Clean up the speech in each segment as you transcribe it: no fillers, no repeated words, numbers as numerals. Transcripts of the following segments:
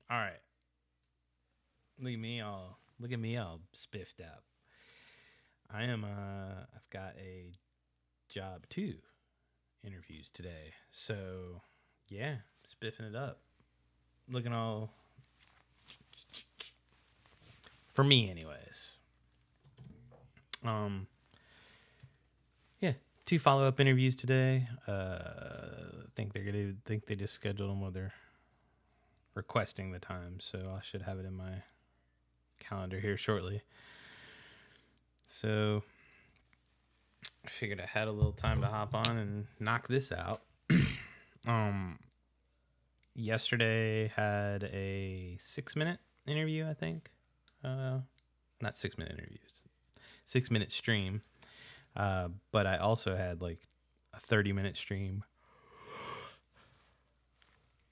All right. Look at me all spiffed out. I've got a job 2 interviews today. So, yeah, spiffing it up. Looking all for me anyways. Um yeah, 2 follow-up interviews today. Think they just scheduled them while they're requesting the time, so I should have it in my calendar here shortly. So, I figured I had a little time to hop on and knock this out. um, Yesterday had a 6 minute interview, I think. Not 6 minute interviews, 6 minute stream. But I also had like a 30-minute stream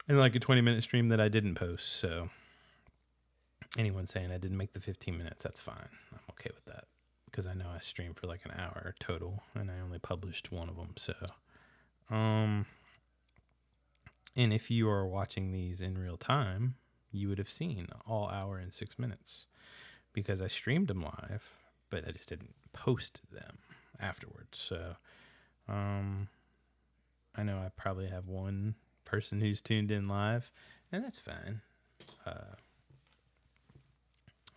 and like a 20-minute stream that I didn't post. So anyone saying I didn't make the 15 minutes, that's fine. I'm okay with that because I know I streamed for like an hour total and I only published one of them. So, and if you are watching these in real time, you would have seen all hour and 6 minutes because I streamed them live, but I just didn't post them afterwards. So, I know I probably have one person who's tuned in live, and that's fine.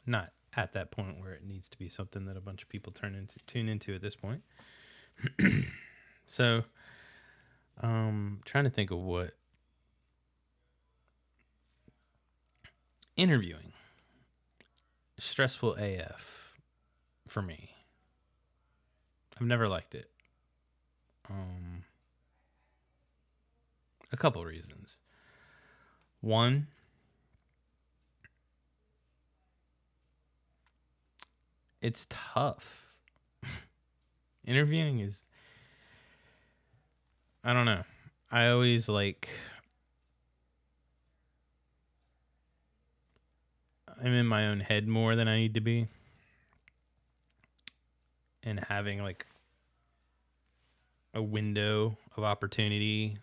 Not at that point where it needs to be something that a bunch of people tune into at this point. So, trying to think of what interviewing stressful AF for me. I've never liked it. A couple reasons. One, it's tough. Interviewing is, I don't know. I always I'm in my own head more than I need to be. And having like a window of opportunity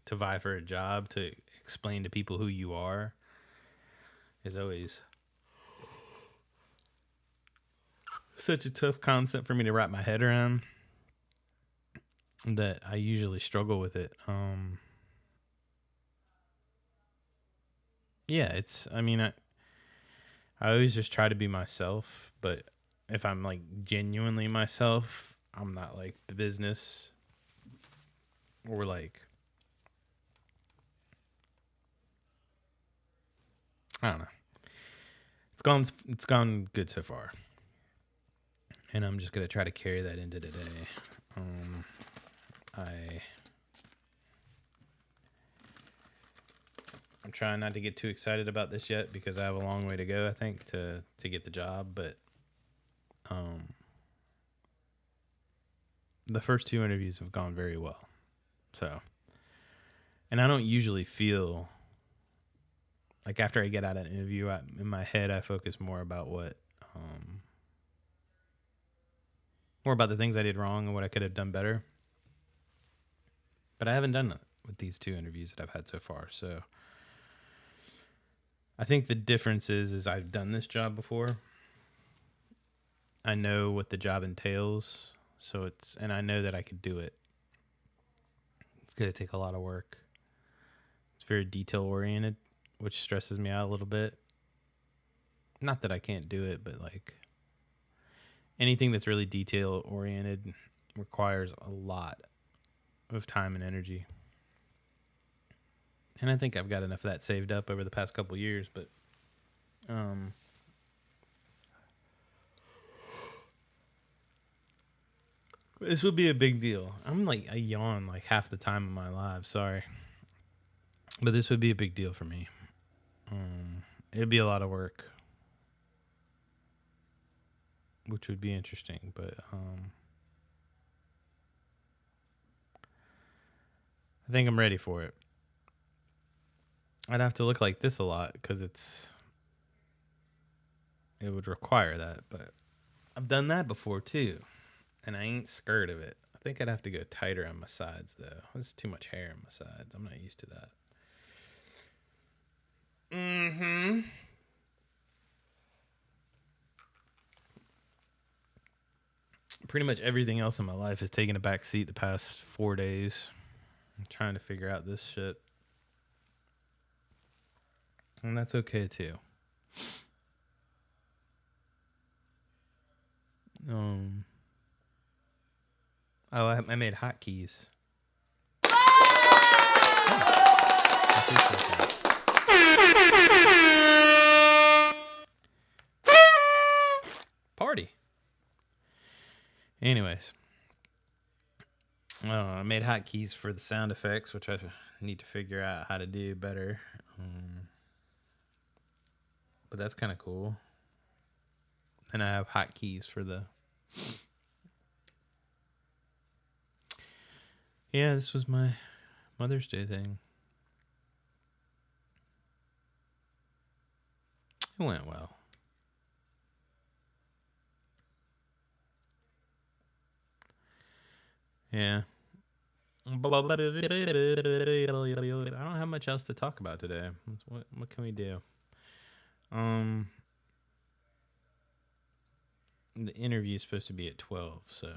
to vie for a job, to explain to people who you are, is always such a tough concept for me to wrap my head around that I usually struggle with it. Yeah, I always just try to be myself, but if I'm like genuinely myself, I'm not like the business or like, I don't know. It's gone good so far. And I'm just going to try to carry that into today. I'm trying not to get too excited about this yet because I have a long way to go, I think, to get the job, but the first 2 interviews have gone very well. So, and I don't usually feel like after I get out of an interview, in my head, I focus more about more about the things I did wrong and what I could have done better. But I haven't done that with these 2 interviews that I've had so far. So I think the difference is I've done this job before. I know what the job entails. And I know that I could do it. It's going to take a lot of work. It's very detail oriented, which stresses me out a little bit. Not that I can't do it, but like anything that's really detail oriented requires a lot of time and energy. And I think I've got enough of that saved up over the past couple years, but this would be a big deal. I'm like, I yawn like half the time of my life. Sorry. But this would be a big deal for me. It'd be a lot of work, which would be interesting. But I think I'm ready for it. I'd have to look like this a lot because it would require that. But I've done that before too, and I ain't scared of it. I think I'd have to go tighter on my sides though. There's too much hair on my sides. I'm not used to that. Pretty much everything else in my life has taken a back seat the past 4 days. I'm trying to figure out this shit. And that's okay too. Oh, I made hotkeys. Party. Anyways, I made hotkeys for the sound effects, which I need to figure out how to do better. But that's kind of cool. And I have hotkeys for the... Yeah, this was my Mother's Day thing. It went well. Yeah. I don't have much else to talk about today. What can we do? The interview is supposed to be at 12, so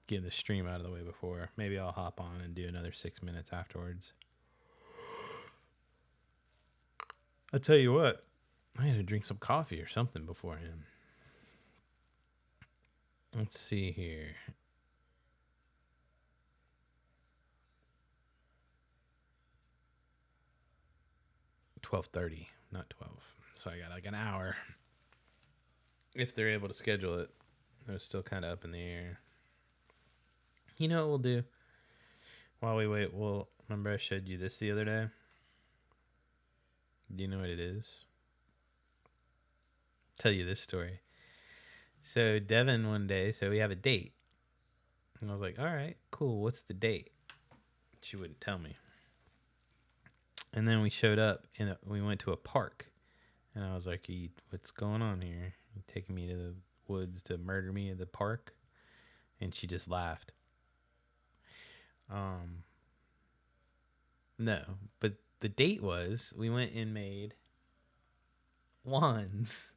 get the stream out of the way before. Maybe I'll hop on and do another 6 minutes afterwards. I'll tell you what, I had to drink some coffee or something beforehand. Let's see here. $12:30, not 12. So I got like an hour. If they're able to schedule it. It was still kind of up in the air. You know what we'll do? While we wait, remember I showed you this the other day? Do you know what it is? Tell you this story. So Devin one day, so we have a date. And I was like, all right, cool. What's the date? She wouldn't tell me. And then we showed up and we went to a park. And I was like, what's going on here? You taking me to the woods to murder me at the park? And she just laughed. No, but the date was we went and made wands.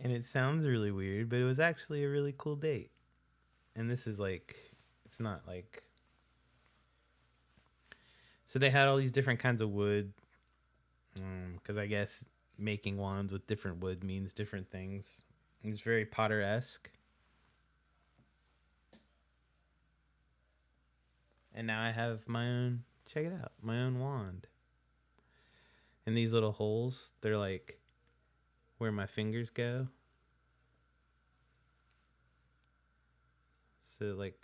And it sounds really weird, but it was actually a really cool date. And this is like, it's not like... So they had all these different kinds of wood. Because I guess making wands with different wood means different things. It was very Potter-esque. And now I have my own, check it out, my own wand. And these little holes, they're like where my fingers go. So like,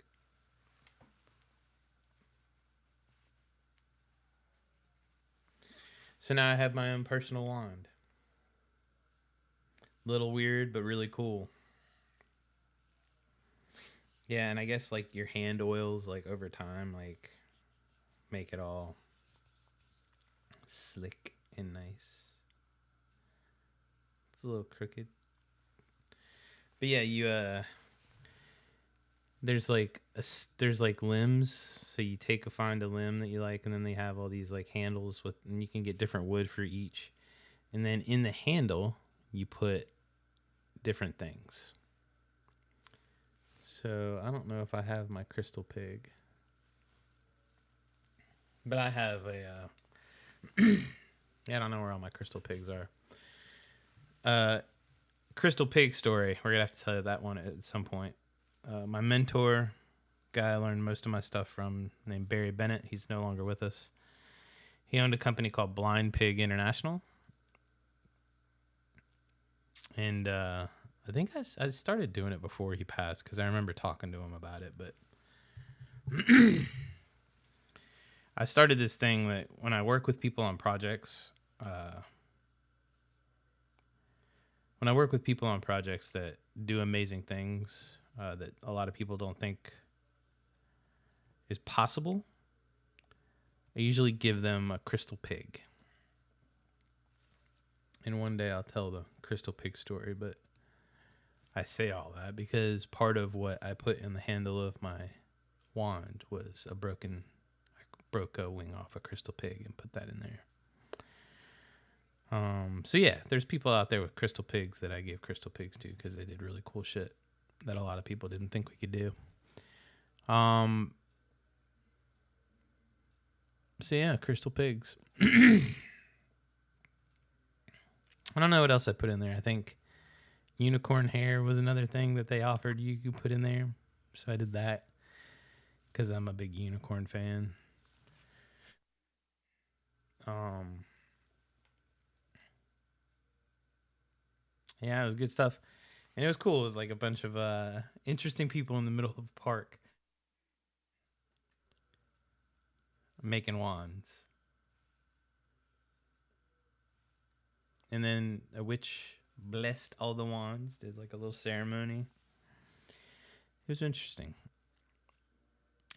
so now I have my own personal wand. Little weird, but really cool. Yeah, and I guess like your hand oils, like over time, like make it all slick and nice. It's a little crooked. But yeah, there's like limbs, so you find a limb that you like, and then they have all these like handles and you can get different wood for each. And then in the handle, you put different things. So I don't know if I have my crystal pig, but I have a yeah, I don't know where all my crystal pigs are. Crystal pig story. We're gonna have to tell you that one at some point. My mentor, guy I learned most of my stuff from, named Barry Bennett. He's no longer with us. He owned a company called Blind Pig International, and I think I started doing it before he passed because I remember talking to him about it. But I started this thing that when I work with people on projects, that do amazing things that a lot of people don't think is possible, I usually give them a crystal pig. And one day I'll tell the crystal pig story, but I say all that because part of what I put in the handle of my wand was I broke a wing off a crystal pig and put that in there. So yeah, there's people out there with crystal pigs that I gave crystal pigs to because they did really cool shit that a lot of people didn't think we could do. So yeah, crystal pigs. I don't know what else I put in there. I think unicorn hair was another thing that they offered you could put in there. So I did that because I'm a big unicorn fan. Yeah, it was good stuff. And it was cool. It was like a bunch of interesting people in the middle of the park making wands. And then a witch blessed all the wands, did like a little ceremony. It was interesting.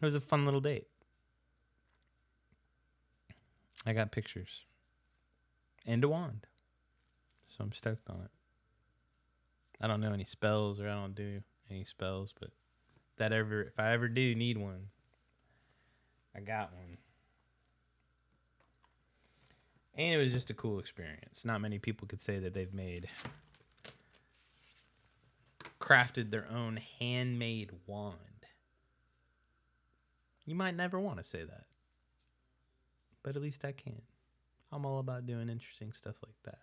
It was a fun little date. I got pictures and a wand. So I'm stoked on it. I don't know any spells, or I don't do any spells, but if I ever do need one, I got one. And it was just a cool experience. Not many people could say that they've crafted their own handmade wand. You might never want to say that, but at least I can. I'm all about doing interesting stuff like that.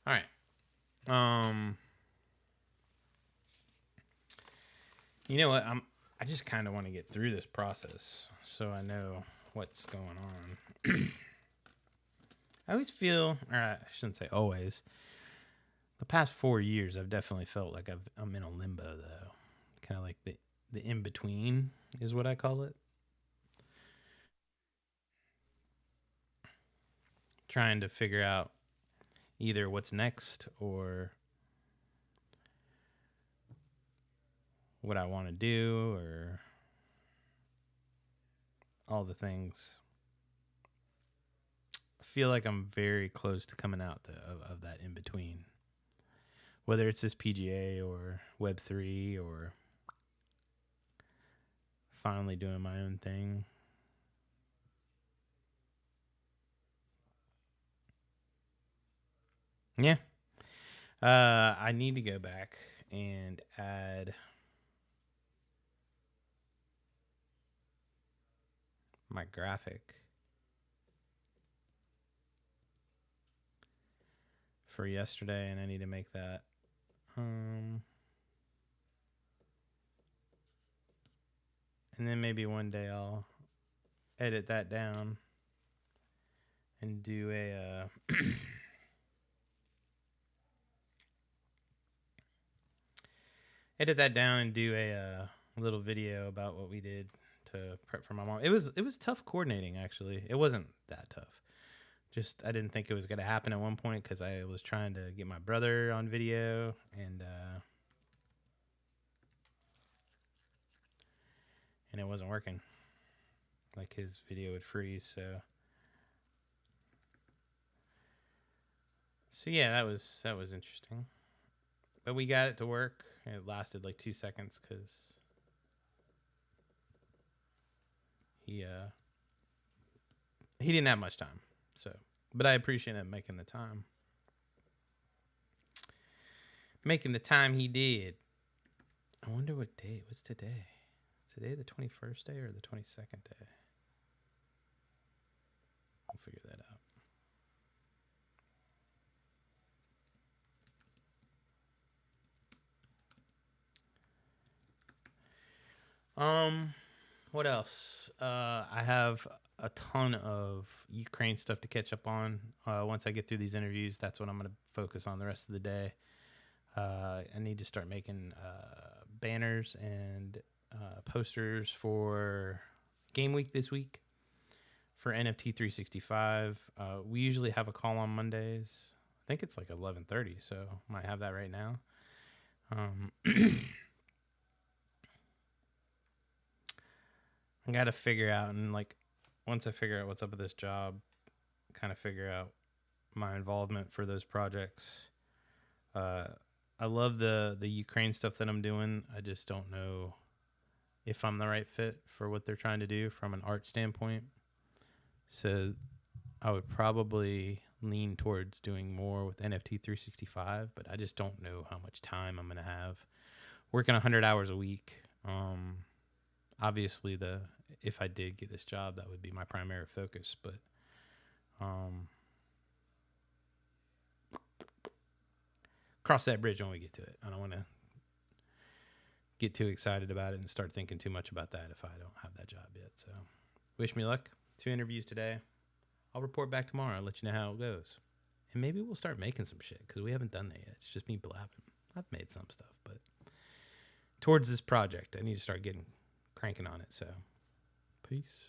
All right. You know what? I just kind of want to get through this process so I know what's going on. I always feel, or I shouldn't say always, the past 4 years I've definitely felt like I'm in a limbo though. Kind of like the in-between is what I call it. Trying to figure out either what's next or what I want to do or all the things. I feel like I'm very close to coming out of that in between. Whether it's this PGA or Web3 or finally doing my own thing. Yeah. I need to go back and add my graphic for yesterday, and I need to make that. And then maybe one day I'll edit that down and do a edit that down and do a little video about what we did to prep for my mom. It was tough coordinating, actually. It wasn't that tough. Just I didn't think it was going to happen at one point because I was trying to get my brother on video and it wasn't working. Like his video would freeze, so yeah, that was interesting. But we got it to work. It lasted like 2 seconds because he didn't have much time. So, but I appreciate him making the time. Making the time he did. I wonder what day. What's today? Is today the 21st day or the 22nd day? I'll figure that out. What else? I have a ton of Ukraine stuff to catch up on. Once I get through these interviews, that's what I'm going to focus on the rest of the day. I need to start making banners and posters for Game Week this week for NFT 365. We usually have a call on Mondays. I think it's like 11:30, so might have that right now. I got to figure out, and like once I figure out what's up with this job, kind of figure out my involvement for those projects. I love the Ukraine stuff that I'm doing. I just don't know if I'm the right fit for what they're trying to do from an art standpoint. So I would probably lean towards doing more with NFT 365, but I just don't know how much time I'm going to have. Working 100 hours a week. Obviously, if I did get this job, that would be my primary focus, but cross that bridge when we get to it. I don't want to get too excited about it and start thinking too much about that if I don't have that job yet. So wish me luck. 2 interviews today. I'll report back tomorrow. I'll let you know how it goes. And maybe we'll start making some shit because we haven't done that yet. It's just me blabbing. I've made some stuff, but towards this project, I need to start cranking on it. So peace.